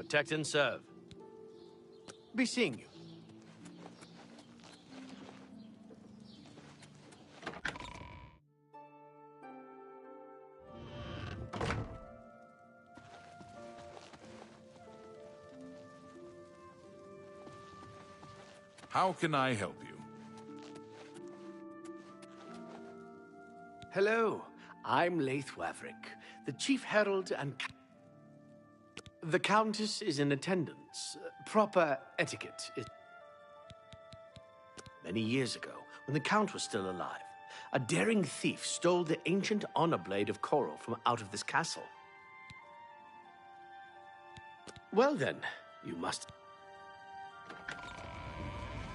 Protect and serve. Be seeing you. How can I help you? Hello, I'm Laith Waverick, the Chief Herald and... The Countess is in attendance. Proper etiquette is... Many years ago, when the Count was still alive, a daring thief stole the ancient honor blade of coral from out of this castle. Well then, you must...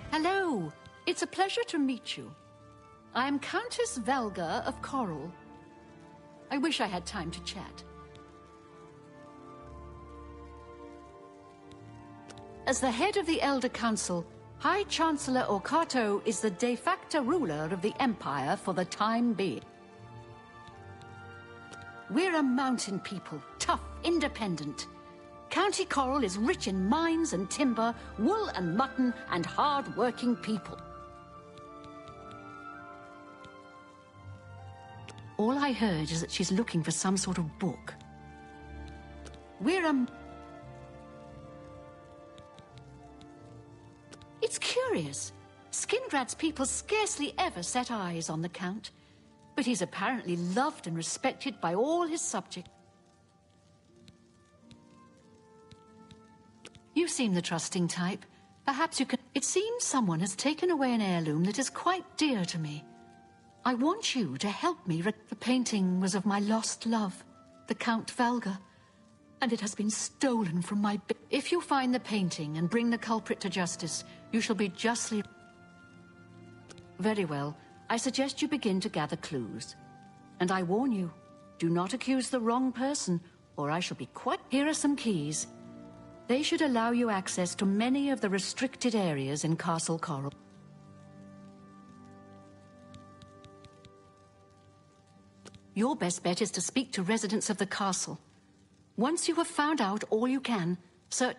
Hello, it's a pleasure to meet you. I am Countess Velga of Coral. I wish I had time to chat. As the head of the Elder Council, High Chancellor Okato is the de facto ruler of the Empire for the time being. We're a mountain people, tough, independent. County Coral is rich in mines and timber, wool and mutton, and hard-working people. All I heard is that she's looking for some sort of book. It's curious. Skindrad's people scarcely ever set eyes on the Count, but he's apparently loved and respected by all his subjects. You seem the trusting type. Perhaps you can... It seems someone has taken away an heirloom that is quite dear to me. I want you to help me. The painting was of my lost love, the Count Valga, and it has been stolen from my... If you find the painting and bring the culprit to justice, you shall be justly... Very well. I suggest you begin to gather clues. And I warn you, do not accuse the wrong person, or I shall be quite... Here are some keys. They should allow you access to many of the restricted areas in Castle Coral. Your best bet is to speak to residents of the castle. Once you have found out all you can, Sir...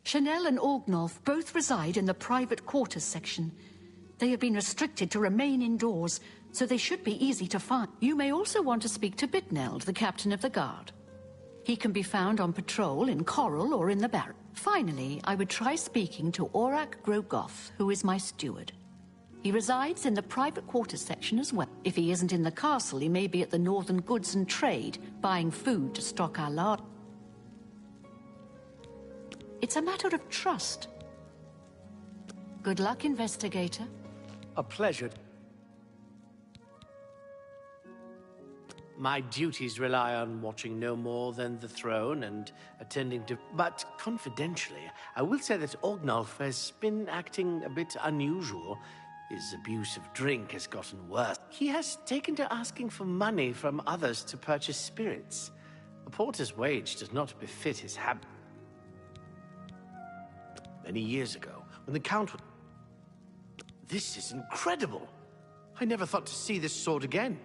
Chanel and Orgnolf both reside in the private quarters section. They have been restricted to remain indoors, so they should be easy to find. You may also want to speak to Bitneld, the captain of the guard. He can be found on patrol in Coral or in the barrack. Finally, I would try speaking to Orak Grogoth, who is my steward. He resides in the private quarters section as well. If he isn't in the castle, he may be at the Northern Goods and Trade, buying food to stock our larder. It's a matter of trust. Good luck, investigator. A pleasure. My duties rely on watching no more than the throne and attending to... But confidentially, I will say that Orgnolf has been acting a bit unusual. His abuse of drink has gotten worse. He has taken to asking for money from others to purchase spirits. A porter's wage does not befit his habit. Many years ago, when the Count was... This is incredible! I never thought to see this sword again.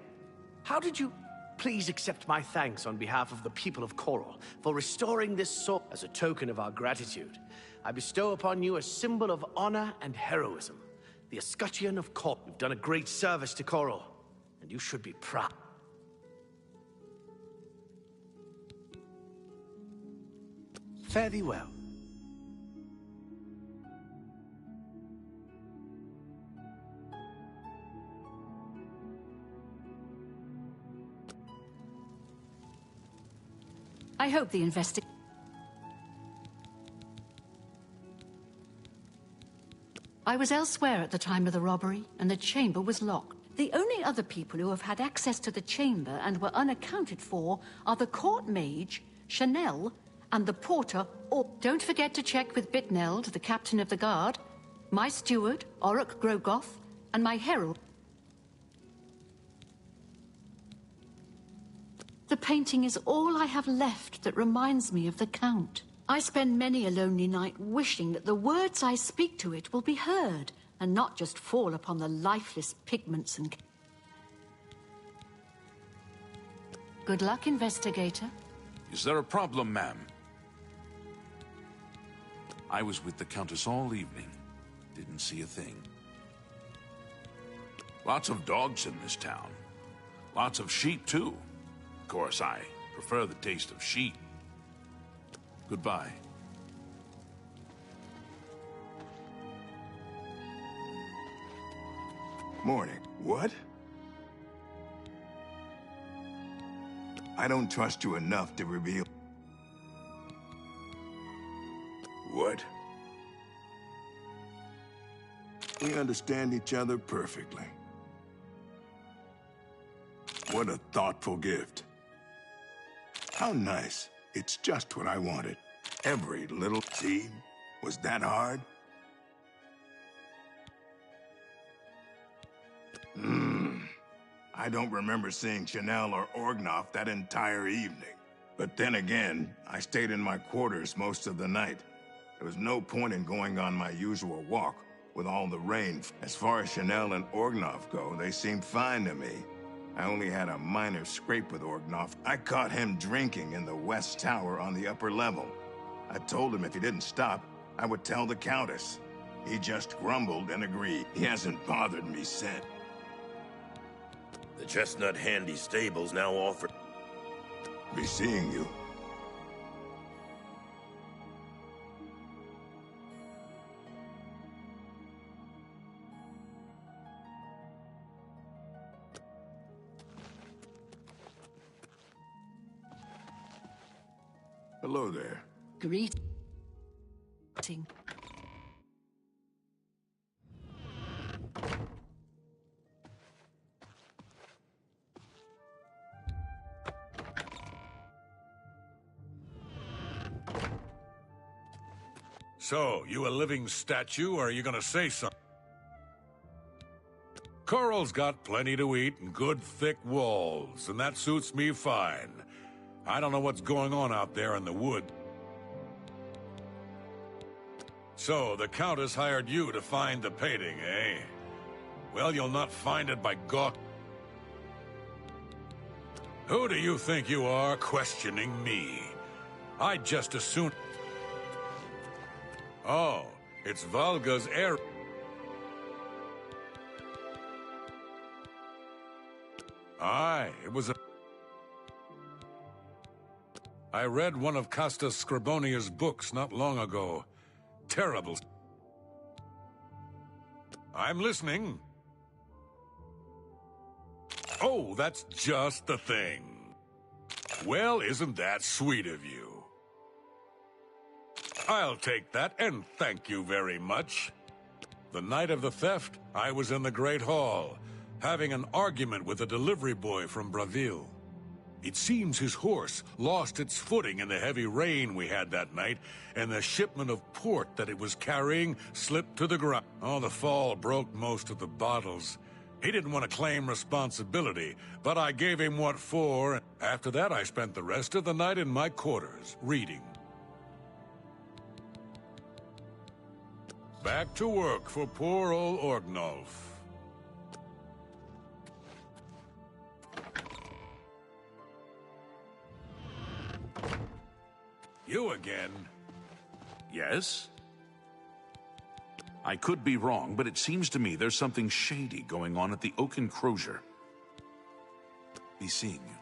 How did you... Please accept my thanks on behalf of the people of Coral for restoring this sword. As a token of our gratitude, I bestow upon you a symbol of honor and heroism. The Escutcheon of Coral. You've done a great service to Coral, and you should be proud. Fare thee well. I hope the I was elsewhere at the time of the robbery, and the chamber was locked. The only other people who have had access to the chamber and were unaccounted for are the court mage, Chanel, and the porter, or... Don't forget to check with Bitneld, the captain of the guard, my steward, Orak Grogoth, and my herald. The painting is all I have left that reminds me of the Count. I spend many a lonely night wishing that the words I speak to it will be heard, and not just fall upon the lifeless pigments and... Good luck, investigator. Is there a problem, ma'am? I was with the Countess all evening. Didn't see a thing. Lots of dogs in this town. Lots of sheep, too. Of course, I prefer the taste of sheep. Goodbye. Morning. What? I don't trust you enough to reveal... What? We understand each other perfectly. What a thoughtful gift. How nice. It's just what I wanted. Every little... See? Was that hard? I don't remember seeing Chanel or Orgnoff that entire evening. But then again, I stayed in my quarters most of the night. There was no point in going on my usual walk with all the rain. As far as Chanel and Orgnoff go, they seemed fine to me. I only had a minor scrape with Orgnoff. I caught him drinking in the West Tower on the upper level. I told him if he didn't stop, I would tell the Countess. He just grumbled and agreed. He hasn't bothered me since. The Chestnut Handy Stables now offer... Be seeing you. Hello there. Greeting. So, you a living statue, or are you gonna say something? Coral's got plenty to eat and good thick walls, and that suits me fine. I don't know what's going on out there in the wood. So, the Countess hired you to find the painting, eh? Well, you'll not find it by gawk. Who do you think you are, questioning me? I'd just as soon... Oh, it's Valga's heir. Aye, it was a... I read one of Costa Scribonia's books not long ago. Terrible. I'm listening. Oh, that's just the thing. Well, isn't that sweet of you? I'll take that, and thank you very much. The night of the theft, I was in the Great Hall, having an argument with a delivery boy from Braville. It seems his horse lost its footing in the heavy rain we had that night, and the shipment of port that it was carrying slipped to the ground. Oh, the fall broke most of the bottles. He didn't want to claim responsibility, but I gave him what for. After that, I spent the rest of the night in my quarters, reading. Back to work for poor old Orgnoff. You again? Yes? I could be wrong, but it seems to me there's something shady going on at the Oak and Crozier. Be seeing you.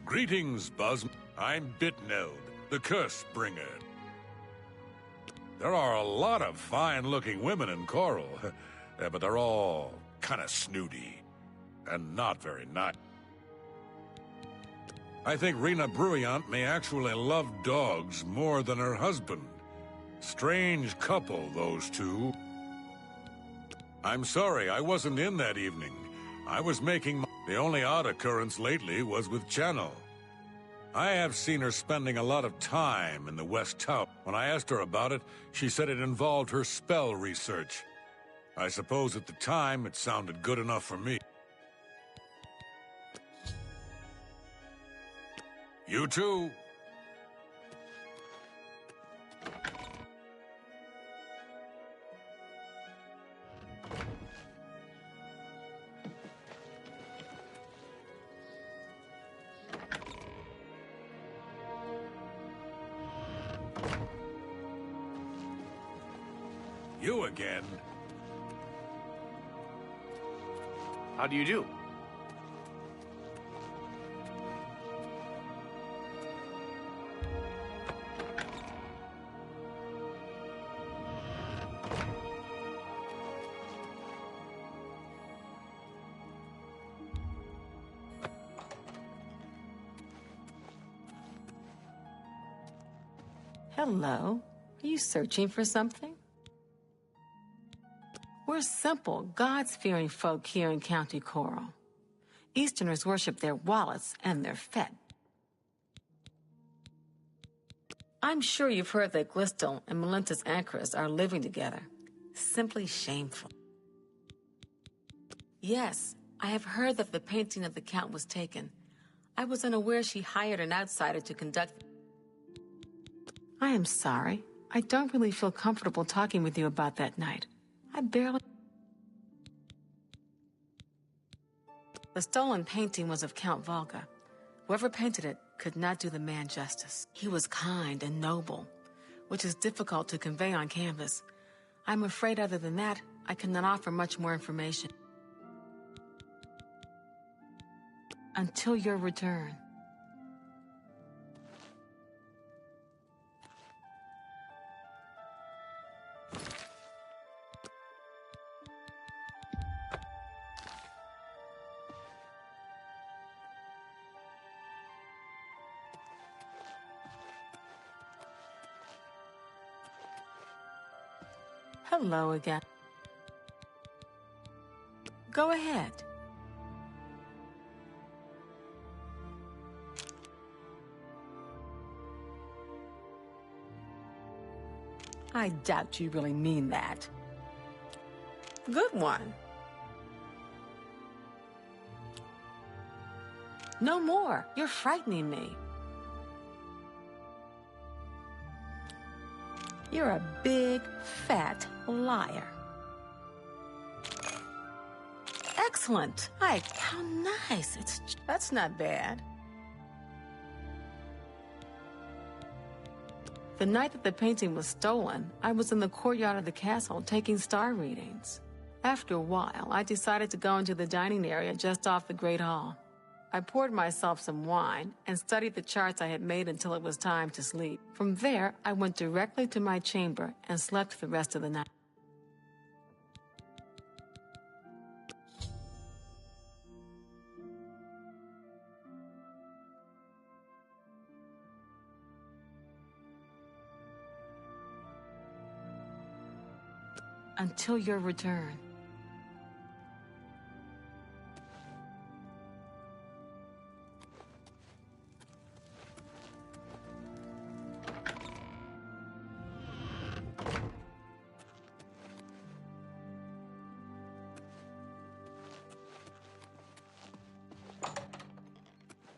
Greetings, Buzz. I'm Bitneld, the Curse Bringer. There are a lot of fine-looking women in Coral, but they're all kind of snooty and not very nice. I think Rena Bruyant may actually love dogs more than her husband. Strange couple, those two. I'm sorry, I wasn't in that evening. I was making the only odd occurrence lately was with Channel. I have seen her spending a lot of time in the West Tower. When I asked her about it, she said it involved her spell research. I suppose at the time it sounded good enough for me. You too. You again? How do you do? Hello. Are you searching for something? We're simple, God-fearing folk here in County Coral. Easterners worship their wallets and their Fet. I'm sure you've heard that Glistel and Melintus Ancrus are living together. Simply shameful. Yes, I have heard that the painting of the Count was taken. I was unaware she hired an outsider to conduct... I am sorry. I don't really feel comfortable talking with you about that night. I barely... The stolen painting was of Count Volga. Whoever painted it could not do the man justice. He was kind and noble, which is difficult to convey on canvas. I'm afraid other than that, I cannot offer much more information. Until your return. Hello again. Go ahead. I doubt you really mean that. Good one. No more. You're frightening me. You're a big, fat liar. Excellent. How nice. That's not bad. The night that the painting was stolen, I was in the courtyard of the castle taking star readings. After a while, I decided to go into the dining area just off the Great Hall. I poured myself some wine and studied the charts I had made until it was time to sleep. From there, I went directly to my chamber and slept the rest of the night. Until your return.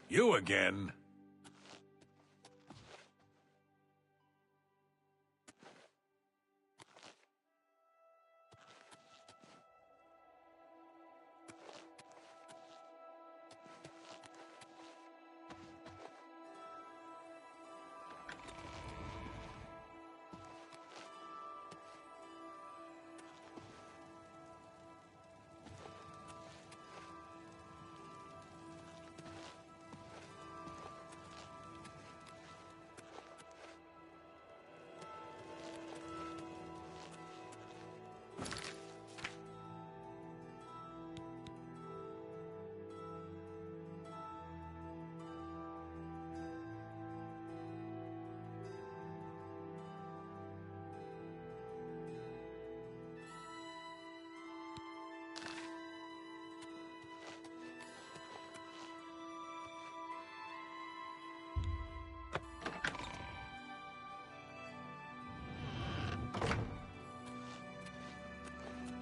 You again?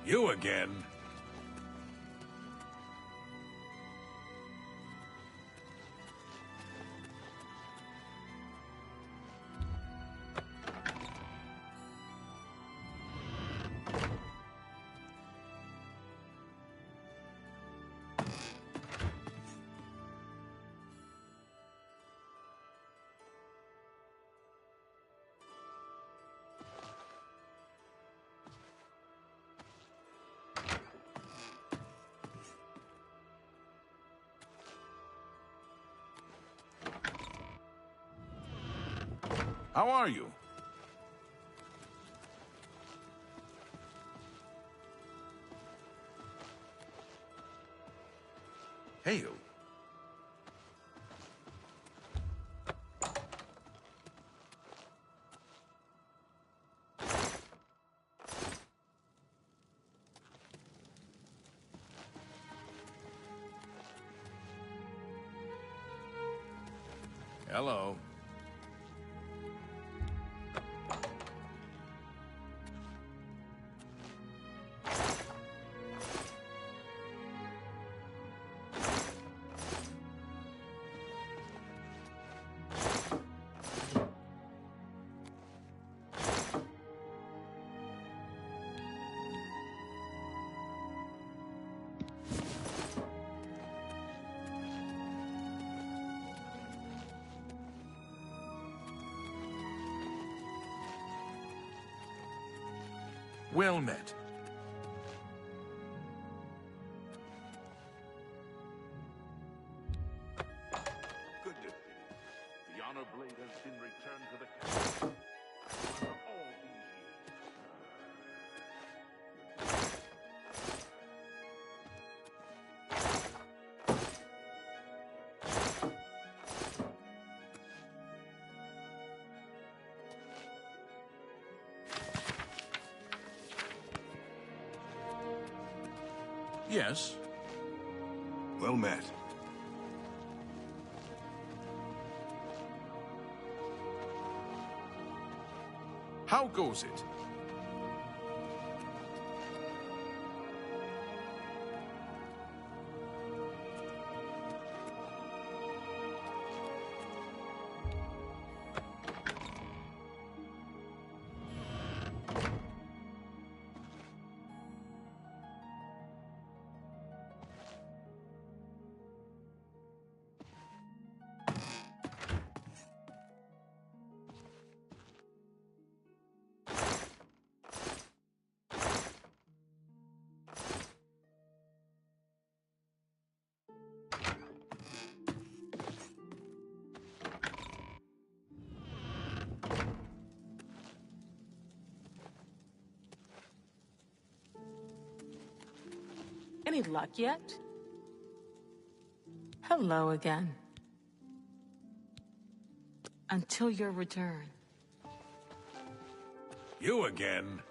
You again? How are you? Hail. Hello. Well met. Good to see you. The honor blade has been returned to the castle. After all these years. Yes. Well met. How goes it? Any luck yet? Hello again. Until your return. You again?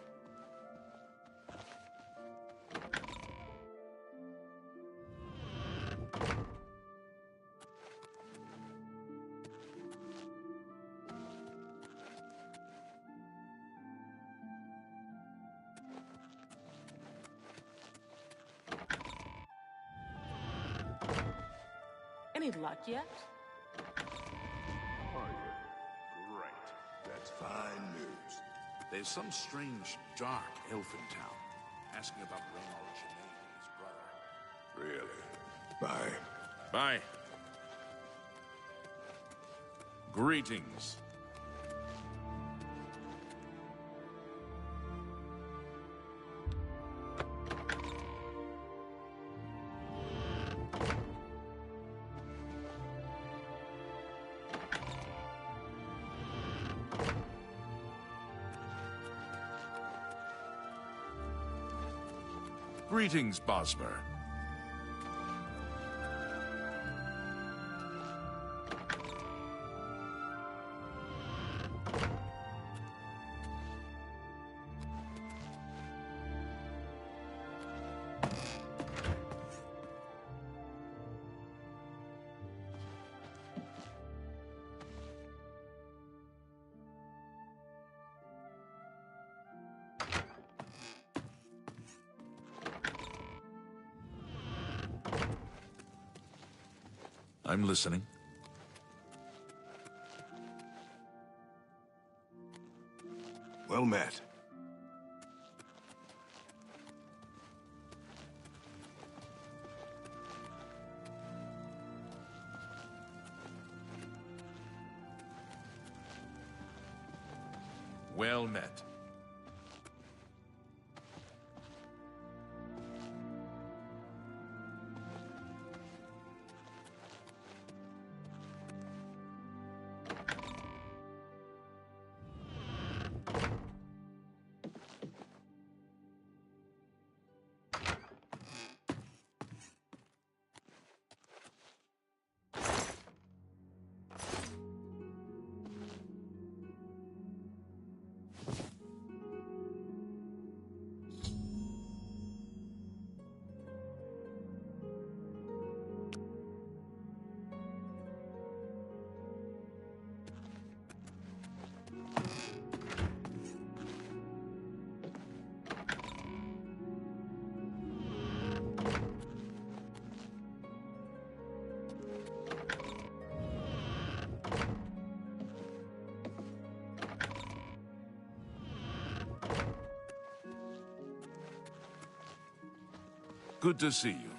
Any luck yet? Are you? Great. That's fine news. There's some strange, dark elf in town, asking about Raynor Tremaine and his brother. Really? Bye. Bye. Greetings. Greetings, Bosmer. I'm listening. Well met. Well met. Good to see you.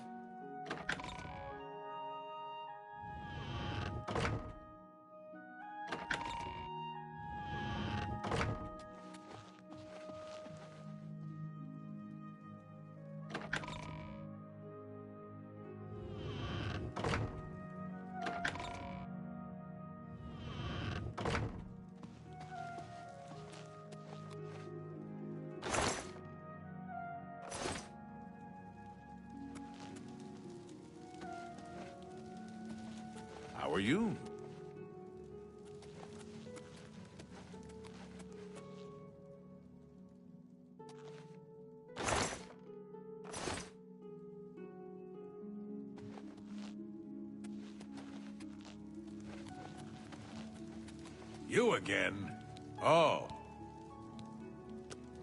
How are you? You again? Oh.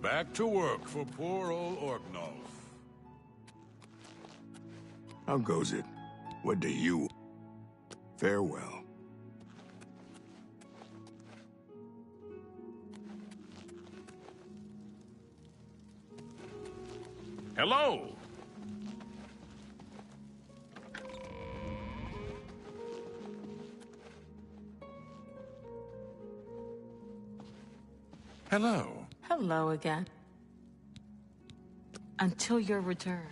Back to work for poor old Orgnolf. How goes it? What do you... Farewell. Hello! Hello. Hello again. Until your return.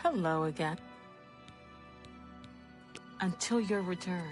Hello again. Until your return.